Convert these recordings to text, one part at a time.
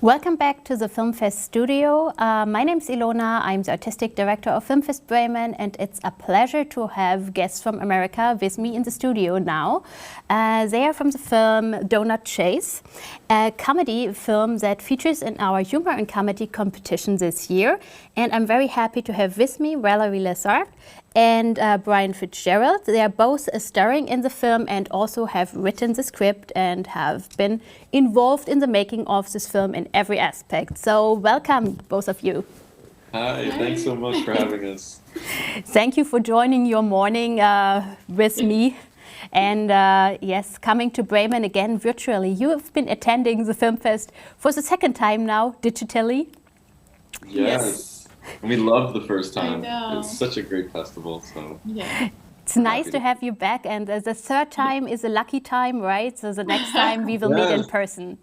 Welcome back to the Filmfest studio. My name is Ilona. I'm the artistic director of Filmfest Bremen, and it's a pleasure to have guests from America with me in the studio now. They are from the film Donut Chase, a comedy film that features in our humor and comedy competition this year. And I'm very happy to have with me Valerie Lazard and Brian Fitzgerald. They are both starring in the film and also have written the script and have been involved in the making of this film in every aspect. So welcome, both of you. Hi, thanks so much for having us. Thank you for joining your morning with me. And yes, coming to Bremen again virtually. You have been attending the Film Fest for the second time now, digitally. Yes. We loved the first time. I know. It's such a great festival. So Yeah. It's nice to have you back, and the third time is a lucky time, right? So the next time we will meet in person.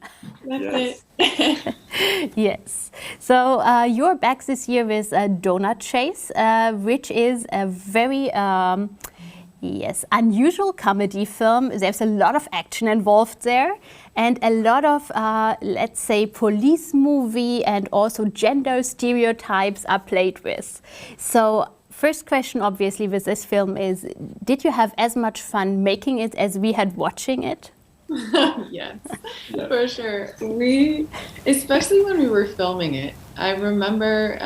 That's Yes. it. Yes. So you're back this year with Donut Chase, which is a very unusual comedy film. There's a lot of action involved there, and a lot of, let's say, police movie and also gender stereotypes are played with. So first question, obviously, with this film is, did you have as much fun making it as we had watching it? Yes, Yeah. for sure. Especially when we were filming it, I remember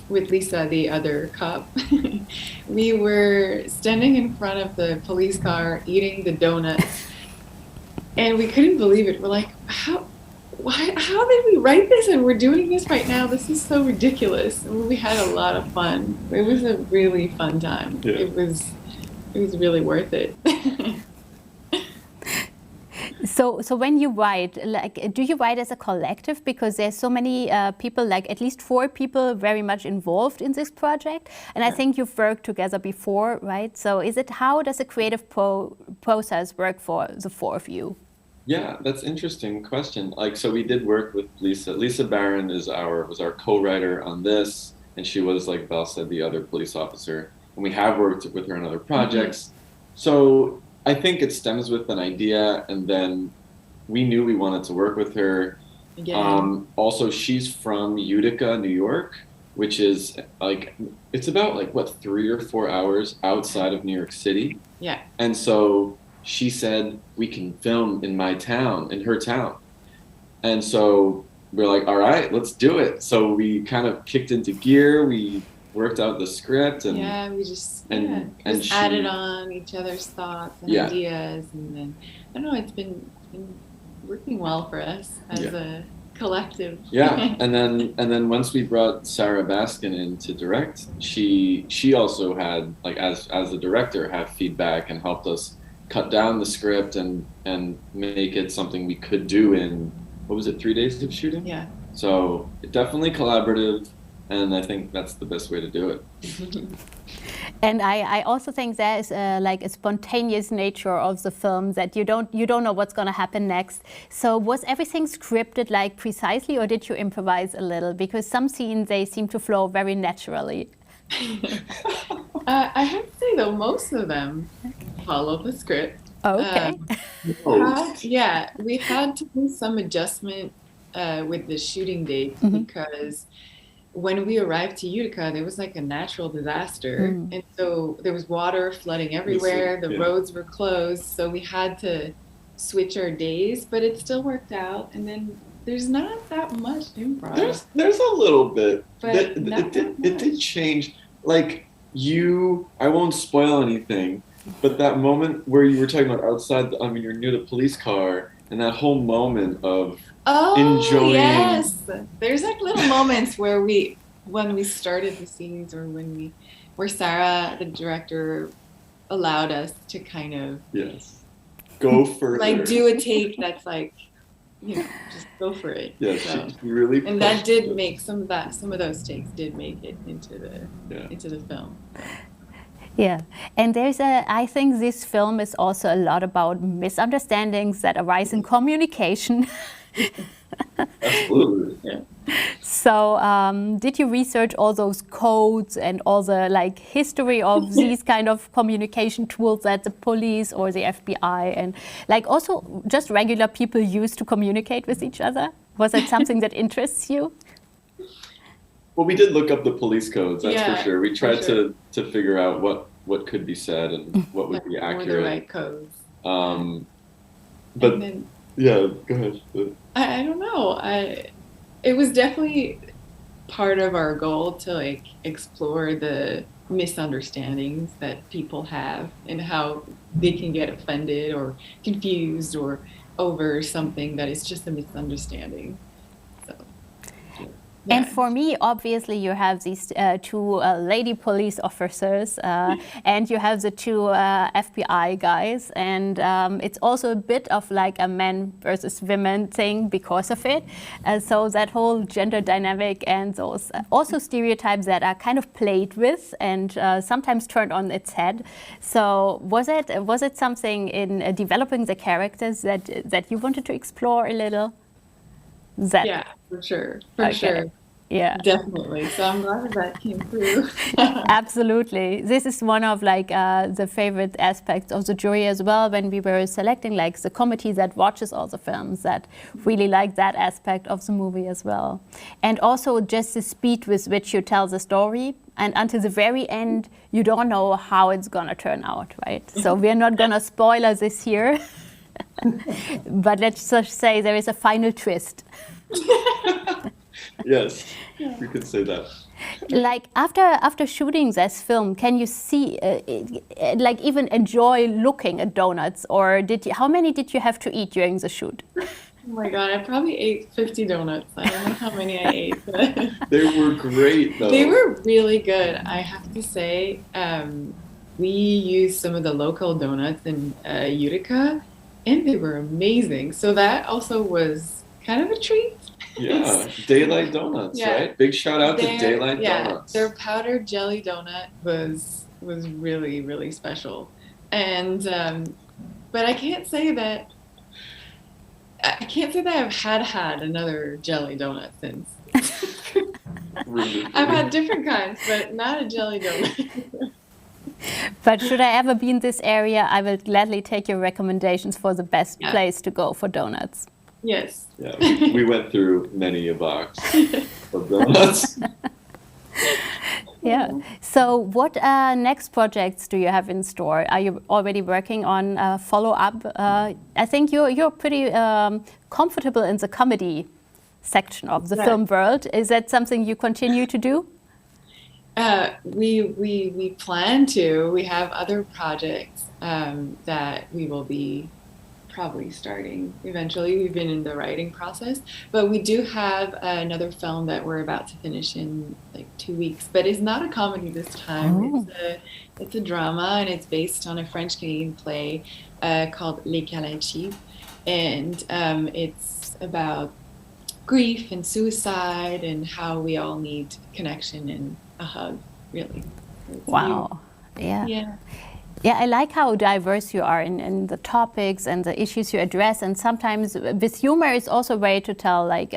with Lisa, the other cop, we were standing in front of the police car eating the donuts, and we couldn't believe it. We're like, how did we write this and we're doing this right now? This is so ridiculous. And we had a lot of fun. It was a really fun time. Yeah. It was really worth it. So when you write, like, do you write as a collective? Because there's so many people, like at least 4 people very much involved in this project. And I think you've worked together before, right? So how does the creative process work for the 4 of you? Yeah, that's an interesting question. So we did work with Lisa. Lisa Barron was our co-writer on this, and she was, like Val said, the other police officer. And we have worked with her on other projects. So I think it stems with an idea, and then we knew we wanted to work with her. Yeah. Also, she's from Utica, New York, which is it's about 3 or 4 hours outside of New York City. Yeah. And so she said, we can film in her town. And so we're like, all right, let's do it. So we kind of kicked into gear. We worked out the script, and We just she added on each other's thoughts and Yeah. ideas, and then I don't know, it's been working well for us as a collective. Yeah, and then once we brought Sarah Baskin in to direct, she also had, like, as the director, have feedback and helped us cut down the script and make it something we could do in, what was it, 3 days of shooting? Yeah. So definitely collaborative, and I think that's the best way to do it. And I also think there is like a spontaneous nature of the film, that you don't know what's going to happen next. So was everything scripted, like, precisely, or did you improvise a little? Because some scenes, they seem to flow very naturally. I have to say though, most of them follow the script. Okay. We had to do some adjustment with the shooting date, because when we arrived to Utica, there was like a natural disaster. And so there was water flooding everywhere. The roads were closed. So we had to switch our days, but it still worked out. And then there's not that much improv. There's a little bit. But It did change. Like, I won't spoil anything, but that moment where you were talking about outside, you're near the police car, and that whole moment of enjoying. Yes, there's like little moments where when we started the scenes, or where Sarah, the director, allowed us to kind of Go further. like do a take that's like, just go for it. Yeah, So, she really. and that did make some of those takes did make it into the film. Yeah, and I think this film is also a lot about misunderstandings that arise in communication. Absolutely. Yeah. So did you research all those codes and all the history of these kind of communication tools that the police or the FBI and also just regular people use to communicate with each other? Was it something that interests you? Well, we did look up the police codes, that's Yeah, for sure. We tried for sure. to figure out what could be said and what would be Or the accurate. right codes. But And then, yeah, go ahead. I don't know. It was definitely part of our goal to like explore the misunderstandings that people have and how they can get offended or confused or over something that is just a misunderstanding. So, And for me, obviously, you have these two lady police officers, and you have the two FBI guys, and it's also a bit of like a men versus women thing because of it. So that whole gender dynamic and those also stereotypes that are kind of played with and sometimes turned on its head. So was it something in developing the characters that you wanted to explore a little? yeah, for sure. For sure. Yeah. Definitely. So I'm glad that came through. Absolutely. This is one of like the favorite aspects of the jury as well when we were selecting like the committee that watches all the films that really like that aspect of the movie as well. And also just the speed with which you tell the story, and until the very end you don't know how it's gonna turn out, right? So we're not gonna spoiler this here. But let's just say there is a final twist. Yes, we could say that. Like after shooting this film, can you see, like even enjoy looking at donuts, or how many did you have to eat during the shoot? Oh my God, I probably ate 50 donuts. I don't know how many I ate. But They were great though. they were really good. I have to say, we used some of the local donuts in Utica, and they were amazing. So that also was kind of a treat. Yeah, Daylight Donuts, Yeah. right? Big shout out to Daylight Donuts. Their powdered jelly donut was really, really special. And but I can't say that I've had another jelly donut since. Really. I've had different kinds, but not a jelly donut. But should I ever be in this area, I will gladly take your recommendations for the best place to go for donuts. Yes. Yeah, we went through many a box of donuts. Yeah. So what next projects do you have in store? Are you already working on follow-up? I think you're pretty comfortable in the comedy section of the film world. Is that something you continue to do? We plan to. We have other projects that we will be probably starting eventually. We've been in the writing process, but we do have another film that we're about to finish in like 2 weeks, but it's not a comedy this time. Oh. It's a drama, and it's based on a French-Canadian play called Les Calinchis, and it's about grief and suicide and how we all need connection and a hug, really. Wow. Yeah. Yeah. Yeah, I like how diverse you are in the topics and the issues you address. And sometimes with humor, it's also a way to tell like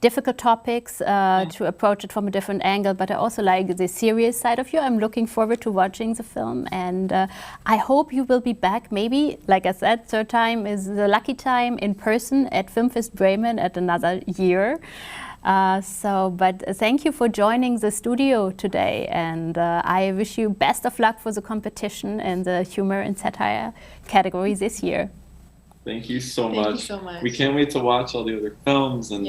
difficult topics, to approach it from a different angle. But I also like the serious side of you. I'm looking forward to watching the film. And I hope you will be back. Maybe, like I said, third time is the lucky time in person at Filmfest Bremen at another year. But thank you for joining the studio today, and I wish you best of luck for the competition in the humor and satire category this year. Thank you so much. Thank you so much. We can't wait to watch all the other films and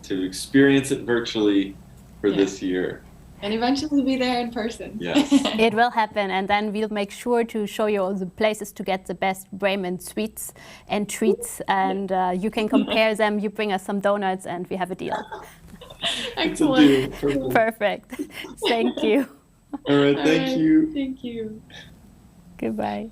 to experience it virtually for this year. And eventually be there in person. Yes. It will happen, and then we'll make sure to show you all the places to get the best Bremen sweets and treats, and you can compare them. You bring us some donuts, and we have a deal. Excellent. Perfect. Thank you. All right, thank you. Thank you. Goodbye.